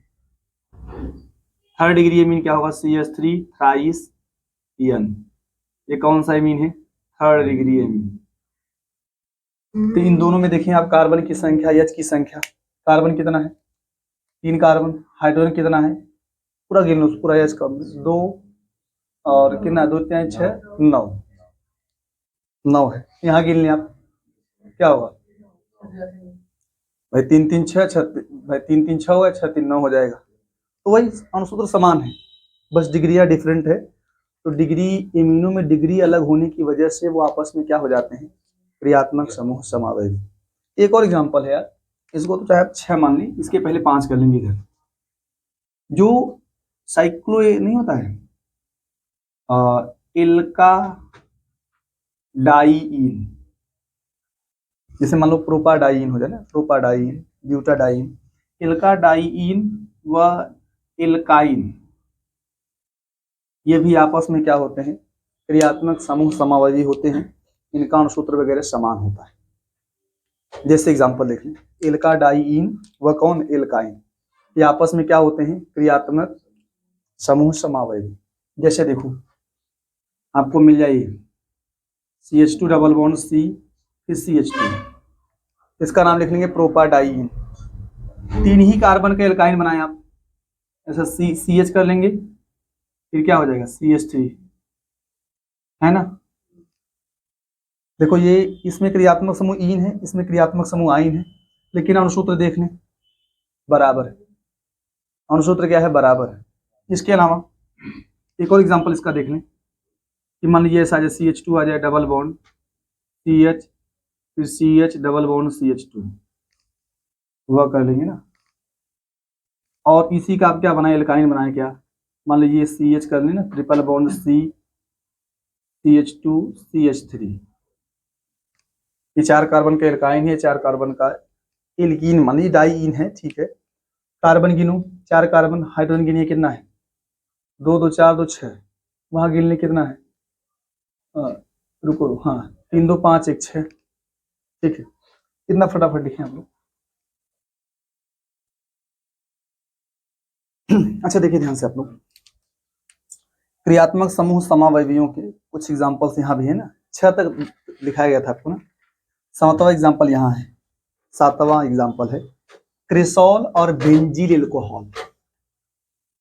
थर्ड डिग्री एमीन क्या होगा, CH3 थ्राइस N, ये कौन सा एमीन है, थर्ड डिग्री एमीन। तो इन दोनों में देखें आप, कार्बन की संख्या, H की संख्या, कार्बन कितना है, 3 कार्बन, हाइड्रोजन कितना है, पूरा गिन लो, पूरा H का 2 और कितना, 2 3 6 9 है, यहाँ गिन लें आप, क्या होगा भाई, 3 3 6 6, भाई 3 3 6 होगा, 6 3 9 हो जाएगा। तो वही अणुसूत्र समान है, बस डिग्रियां डिफरेंट है। तो डिग्री, एमिनो में डिग्री अलग होने की वजह से वो आपस में क्या हो जाते हैं, क्रियात्मक समूह समावयवी। एक और एग्जांपल है यार, इसको तो चाहे आप 6 मान ली, इसके पहले 5 कर लेंगे इधर। जो साइक्लो नहीं होता है, एल्का डाइइन, जैसे मान लो प्रोपाडाइन हो जाए ना, प्रोपाडाइन, ब्यूटाडाइन, एल्का डाइइन व एल्काइन, ये भी आपस में क्या होते हैं, क्रियात्मक समूह समावयवी होते हैं, इनका अणुसूत्र वगैरह समान होता है। जैसे एग्जांपल देख लें, एल्का डाइईन व कौन एल्काइन, ये आपस में क्या होते हैं, क्रियात्मक समूह समावयवी। जैसे देखो आपको मिल जाइए CH2 डबल बॉन्ड C फिर CH2, इसका नाम लिख लेंगे प्रोपाडाइईन। 3 ही कार्बन का एल्काइन बनाए आप, ऐसा CH कर लेंगे, फिर क्या हो जाएगा CH3, है ना। देखो ये इसमें क्रियात्मक समूह ईन है, इसमें क्रियात्मक समूह आइन है, लेकिन अणुसूत्र देख लें बराबर है, अणुसूत्र क्या है, बराबर है। इसके अलावा एक और एग्जांपल इसका देख लें कि मान लीजिए ऐसा CH2 आ जाए डबल बॉन्ड CH फिर CH डबल बॉन्ड CH2, वह कर लेंगे ना। और इसी का आप क्या बनाए, एल्काइन बनाए क्या, मान लीजिए CH कर लें ना, triple bond C CH2 CH3, ये 4 कार्बन का एल्काइन है, 4 कार्बन का एल्कीन, मान लीजिए डाइईन है, ठीक है। कार्बन गिनो, 4 कार्बन, हाइड्रोजन गिनिए कितना है, 2 2 4 2 6, वहां गिनने कितना है, रुको हाँ 3 2 5 1 6, ठीक है। इतना फटाफट लिखें आप लोग। अच्छा देखिए ध्यान से आप लोग, क्रियात्मक समूह समावयवियों के कुछ एग्जांपल्स यहाँ भी है ना, 6 तक दिखाया गया था आपको ना। 7वां एग्जांपल यहाँ है, 7वां एग्जांपल है क्रिसॉल और बेंजील एल्कोहल।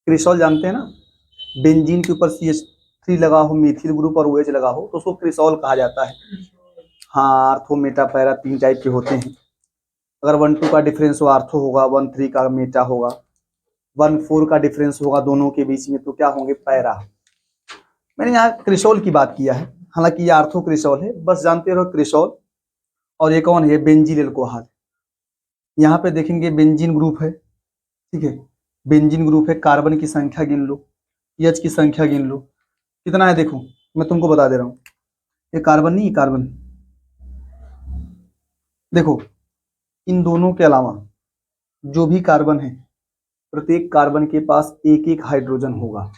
क्रिसॉल जानते हैं ना, बेंजीन के ऊपर CH3 लगा हो, मिथिल ग्रुप और OH लगा हो तो उसको क्रिसॉल कहा जाता है। हाँ आर्थो मेटा पैरा 3 टाइप के होते हैं। अगर 1 2 का डिफरेंस हो आर्थो होगा, 1 3 का मेटा होगा, 1 4 का डिफरेंस होगा दोनों के बीच में तो क्या होंगे, पैरा। मैंने यहाँ क्रिसॉल की बात किया है, हालांकि ये आर्थो क्रिसॉल है, बस जानते रहो क्रिसॉल। और ये कौन है, बेंजील एल्कोहल। यहाँ पे देखेंगे बेंजीन ग्रुप है, ठीक है, बेंजीन ग्रुप है, कार्बन की संख्या गिन लो, H की संख्या गिन लो कितना है। देखो मैं तुमको बता दे रहा हूँ, ये कार्बन नहीं, कार्बन देखो, इन दोनों के अलावा जो भी कार्बन है, प्रत्येक कार्बन के पास एक एक हाइड्रोजन होगा।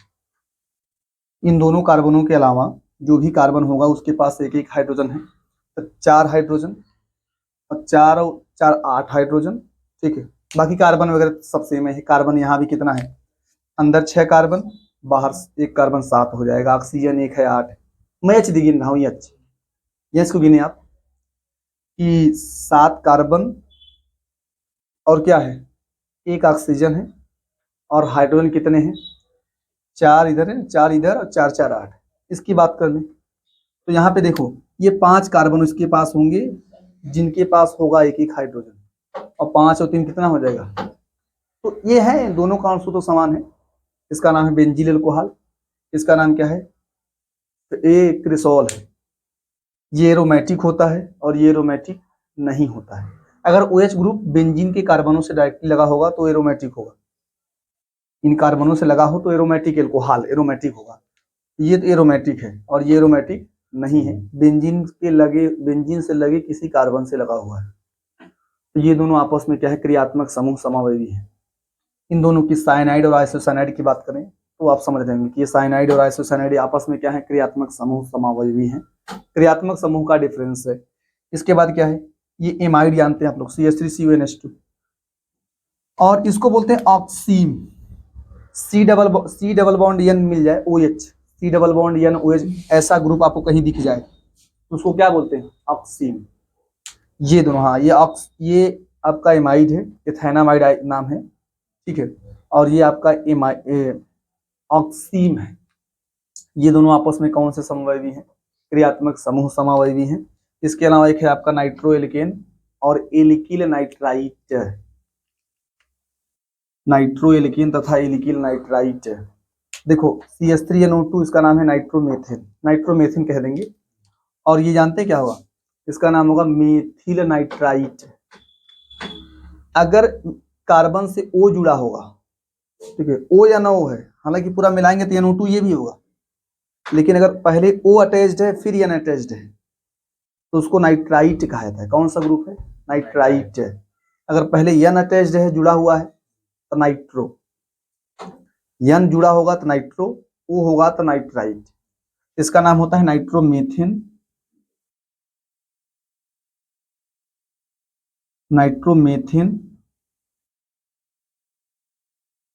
इन दोनों कार्बनों के अलावा जो भी कार्बन होगा उसके पास एक एक हाइड्रोजन है, तो 4 हाइड्रोजन, और 4 और 4 8 हाइड्रोजन, ठीक है। बाकी कार्बन वगैरह सब सेम है। कार्बन यहाँ भी कितना है, अंदर 6 कार्बन, बाहर 1 कार्बन 7 हो जाएगा। ऑक्सीजन 1 है 8, मैं एच डी गिन रहा हूँ, एच, ये इसको गिने आप कि 7 कार्बन और क्या है, 1 ऑक्सीजन है, और हाइड्रोजन कितने हैं, 4 इधर है, 4 इधर, और 4 4 8। इसकी बात कर लें तो यहाँ पे देखो ये 5 कार्बन उसके पास होंगे जिनके पास होगा एक एक हाइड्रोजन, और 5 और 3 कितना हो जाएगा। तो ये है, दोनों का अणु तो समान है। इसका नाम है बेंजील एल्कोहल, इसका नाम क्या है, तो ये क्रिसॉल है। ये एरोमेटिक होता है और ये एरोमेटिक नहीं होता है। अगर OH ग्रुप बेंजीन के कार्बनों से डायरेक्टली लगा होगा तो एरोमेटिक होगा, इन कार्बनों से लगा हो तो एरोमेटिक एल्कोहल एरोमेटिक होगा। ये तो एरोमेटिक है और ये एरोमेटिक नहीं है, बेंजीन के लगे, बेंजीन से लगे किसी कार्बन से लगा हुआ है। तो ये दोनों आपस में क्या है, क्रियात्मक समूह समावयवी है। इन दोनों की साइनाइड और आइसोसाइनाइड की बात करें तो आप समझ जाएंगे कि ये साइनाइड और आइसोसाइनाइड आपस में क्या है, क्रियात्मक समूह समावयवी हैं। क्रियात्मक समूह का डिफरेंस है। इसके बाद क्या है, ये एमाइड जानते हैं आप लोग, CH3CONH2, और इसको बोलते हैं ऑक्सीम। सी डबल बॉन्ड N मिल जाए OH, C double bond N OH, ऐसा ग्रुप आपको कहीं दिख जाए तो उसको क्या बोलते हैं, ऑक्सीम। ये दोनों, हाँ ये आपका एमाइड है, एथेनामाइड नाम है, ठीक है, और ये आपका ऑक्सीम है। ये दोनों आपस में कौन से समवयवी हैं, क्रियात्मक समूह समावयवी हैं। इसके अलावा एक है आपका नाइट्रो एल्केन और एल्किल नाइट्राइट, नाइट्रो एल्केन तथा एल्किल नाइट्राइट। देखो CH3NO2 इसका नाम है नाइट्रोमेथिन, नाइट्रोमेथिन कह देंगे। और ये जानते क्या होगा, इसका नाम होगा मेथिल नाइट्राइट। अगर कार्बन से O जुड़ा होगा, ठीक है, O या ना O है, हालांकि पूरा मिलाएंगे तो NO2 ये भी होगा, लेकिन अगर पहले O अटैच्ड है फिर N अटैच्ड है तो उसको नाइट्राइट कहा जाता है। कौन सा ग्रुप है, नाइट्राइट। अगर पहले N अटैच्ड है, जुड़ा हुआ है तो नाइट्रो, N जुड़ा होगा तो नाइट्रो, O होगा तो नाइट्राइट। इसका नाम होता है नाइट्रोमेथिन नाइट्रोमेथिन,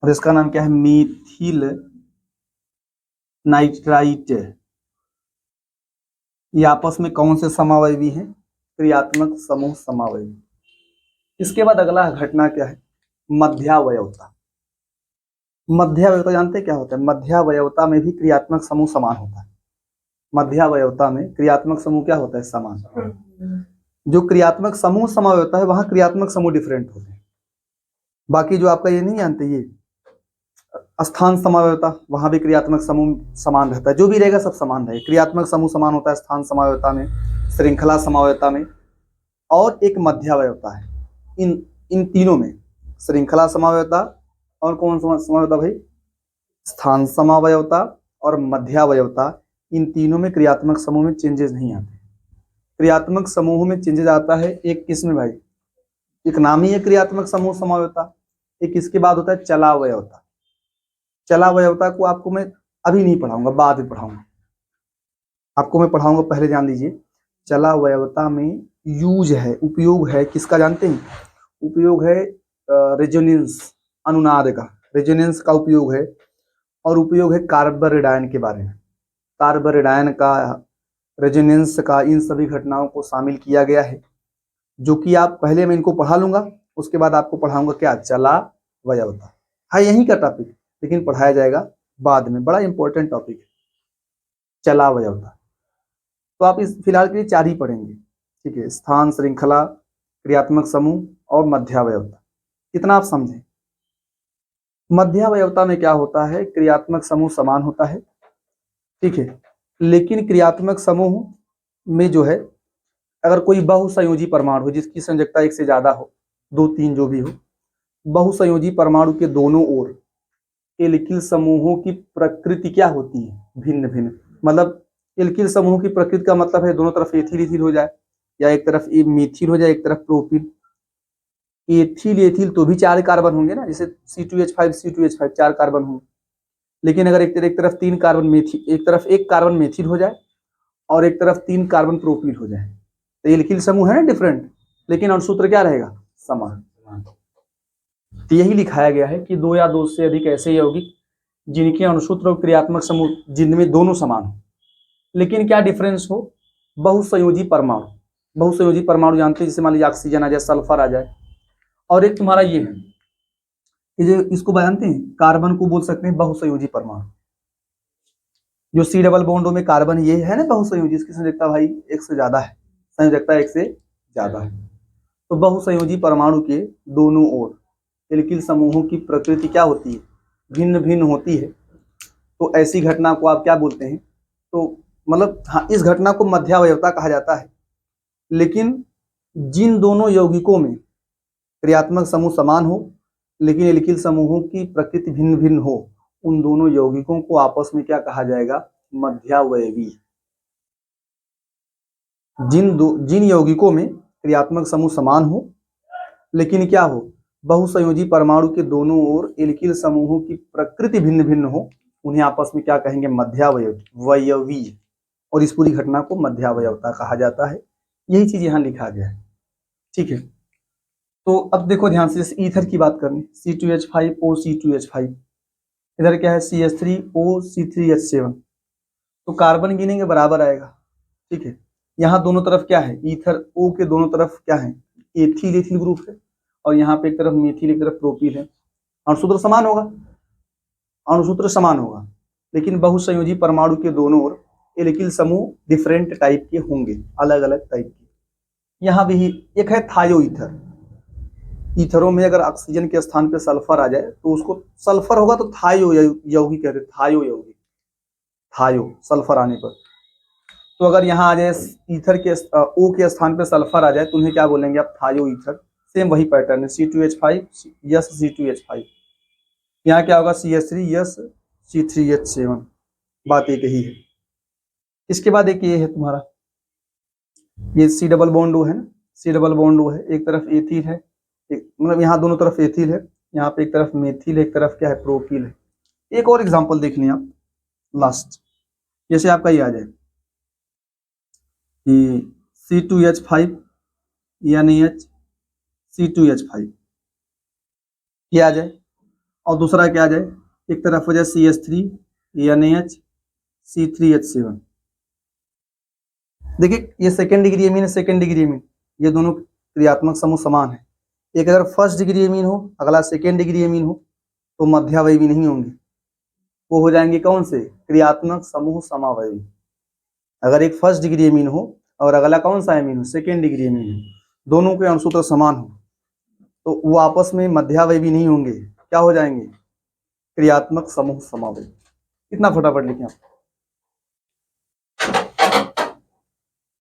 और इसका नाम क्या है, मीथिल नाइट्राइट। ये आपस में कौन से समावयवी हैं, क्रियात्मक समूह समावयवी। इसके बाद अगला घटना क्या है, मध्यावयवता। मध्यावयवता जानते हैं क्या होता है, मध्यावयवता में भी क्रियात्मक समूह समान होता है। मध्यावयवता में क्रियात्मक समूह क्या होता है, समान। जो क्रियात्मक समूह समावय होता है वहां क्रियात्मक समूह डिफरेंट होते हैं। बाकी जो आपका ये नहीं जानते, ये स्थान समावयता, वहां भी क्रियात्मक समूह समान रहता है। जो भी रहेगा सब समान रहेगा। क्रियात्मक समूह समान होता है स्थान समावयता में, श्रृंखला समावयता में, और एक मध्यावयवता है। इन तीनों में श्रृंखला समावयता और कौन समावयता भाई, स्थान समावयवता और मध्यावयवता, इन तीनों में क्रियात्मक समूह में चेंजेस नहीं आते। क्रियात्मक समूह में चेंजेस आता है एक किसमें भाई, एक नाम ही है क्रियात्मक समूह समावयता, एक इसके बाद होता है चलावयवता। चलावयवता को आपको मैं अभी नहीं पढ़ाऊंगा, बाद में पढ़ाऊंगा। आपको मैं पढ़ाऊंगा, पहले जान लीजिए। चलावयवता में यूज है, उपयोग है किसका जानते हैं, उपयोग है रेजोनेंस, अनुनाद का, रेजोनेंस का उपयोग है। और उपयोग है कार्बोरेडायन के बारे में, कार्बोरेडायन का, रेजोनेंस का, इन सभी घटनाओं को शामिल किया गया है। जो कि आप पहले मैं इनको पढ़ा लूंगा, उसके बाद आपको पढ़ाऊंगा क्या, चलावयवता। हाँ यही का टॉपिक, लेकिन पढ़ाया जाएगा बाद में, बड़ा इंपॉर्टेंट टॉपिक है चलावयवता। तो आप इस फिलहाल के लिए 4 ही पढ़ेंगे, ठीक है, स्थान, श्रृंखला, क्रियात्मक समूह और मध्यावयवता। कितना आप समझे। मध्यावयवता में क्या होता है, क्रियात्मक समूह समान होता है, ठीक है, लेकिन क्रियात्मक समूह में जो है, अगर कोई बहुसंयोजी परमाणु हो जिसकी संयोजकता 1 से ज्यादा हो, 2, 3 जो भी हो, बहुसंयोजी परमाणु के दोनों ओर एल्किल समूहों की प्रकृति क्या होती है, भिन्न भिन्न। मतलब एल्किल समूह की प्रकृति का मतलब है दोनों तरफ एथिल एथिल हो जाए, या एक तरफ मीथिल हो जाए, एक तरफ प्रोपिल। एथिल एथिल तो भी 4 कार्बन होंगे ना, जैसे C2H5 C2H5 4 कार्बन होंगे। लेकिन अगर एक तरफ 3 कार्बन मेथिल, एक तरफ 1 कार्बन मेथिल हो जाए और एक तरफ 3 कार्बन प्रोपिल हो जाए, तो एल्किल समूह है ना डिफरेंट, लेकिन अणुसूत्र क्या रहेगा, समान। तो यही लिखाया गया है कि 2 या 2 से अधिक ऐसे यौगिक जिनके अणुसूत्र और क्रियात्मक समूह जिनमें दोनों समान हो, लेकिन क्या डिफरेंस हो, बहुसंयोजी परमाणु। बहुसंयोजी परमाणु जानते हैं, जैसे मान लीजिए ऑक्सीजन आ जाए, सल्फर आ जाए, और एक तुम्हारा ये है, ये जो इसको जानते हैं, कार्बन को बोल सकते हैं बहुसंयोजी परमाणु। जो C डबल बॉन्ड में कार्बन ये है ना बहुसंयोजी, इसकी संयोजकता भाई 1 से ज्यादा है, संयोजकता 1 से ज्यादा है। तो बहुसंयोजी परमाणु के दोनों ओर एल्किल समूहों की प्रकृति क्या होती है, भिन्न भिन्न होती है। तो ऐसी घटना को आप क्या बोलते हैं, तो मतलब हाँ, इस घटना को मध्यावयवता कहा जाता है। लेकिन जिन दोनों यौगिकों में क्रियात्मक समूह समान हो लेकिन एल्किल समूहों की प्रकृति भिन्न भिन्न हो, उन दोनों यौगिकों को आपस में क्या कहा जाएगा, मध्यावयवी। जिन यौगिकों में क्रियात्मक समूह समान हो लेकिन क्या हो, बहुसंयोजी परमाणु के दोनों ओर एल्किल समूहों की प्रकृति भिन्न भिन्न हो, उन्हें आपस में क्या कहेंगे, मध्यावयवी। और इस पूरी घटना को मध्यावयवता कहा जाता है। यही चीज यहाँ लिखा गया है, ठीक है। तो अब देखो ध्यान से, जैसे ईथर की बात करनी, C2H5OC2H5, इधर क्या है CH3OC3H7, तो कार्बन गिनेंगे बराबर आएगा, ठीक है। यहाँ दोनों तरफ क्या है, ईथर O के दोनों तरफ क्या है, एथिल एथिल ग्रुप है, और यहाँ पे एक तरफ मेथिल एक तरफ प्रोपिल है। अणुसूत्र समान होगा, अणुसूत्र समान होगा, लेकिन बहुसंयोजी परमाणु के दोनों ओर एल्किल समूह डिफरेंट टाइप के होंगे, अलग अलग टाइप के। यहाँ भी एक है थायो ईथर। ईथरों में अगर ऑक्सीजन के स्थान पे सल्फर आ जाए तो उसको सल्फर होगा तो थायो यौगिक कहते हैं, थायो यौगिक, थायो सल्फर आने पर। तो अगर यहाँ आ जाए ईथर के O के स्थान पे सल्फर आ जाए तो उन्हें क्या बोलेंगे आप, थायो ईथर। सेम वही पैटर्न है, C2H5 यस C2H5, यहाँ क्या होगा CH3 यस C3H7, बात एक ही है। इसके बाद एक ये है तुम्हारा, ये C डबल बॉन्ड O है ना, C डबल बॉन्ड O है, एक तरफ एथिल है, मतलब यहाँ दोनों तरफ एथिल है, यहाँ पे एक तरफ मेथिल है, एक तरफ क्या है, प्रोपिल है। एक और एग्जांपल देख लें आप लास्ट, जैसे आपका ये आ जाए कि C2H5 NaH C2H5 क्या आ जाए, और दूसरा क्या आ जाए, एक तरफ हो जाए CH3 NaH C3H7। देखिए ये सेकेंड डिग्री एमीन है, सेकेंड डिग्री एमीन, ये दोनों क्रियात्मक समूह समान है। एक अगर फर्स्ट डिग्री एमीन हो, अगला सेकेंड डिग्री एमीन हो, तो मध्यावयवी नहीं होंगे, वो हो जाएंगे कौन से, क्रियात्मक समूह समावयवी। अगर एक फर्स्ट डिग्री एमीन हो और अगला कौन सा एमीन हो, सेकेंड डिग्री एमीन हो, दोनों के अणुसूत्र समान हो, तो वो आपस में मध्यावयवी नहीं होंगे, क्या हो जाएंगे, क्रियात्मक समूह समावयवी। कितना फटाफट लिखें आप।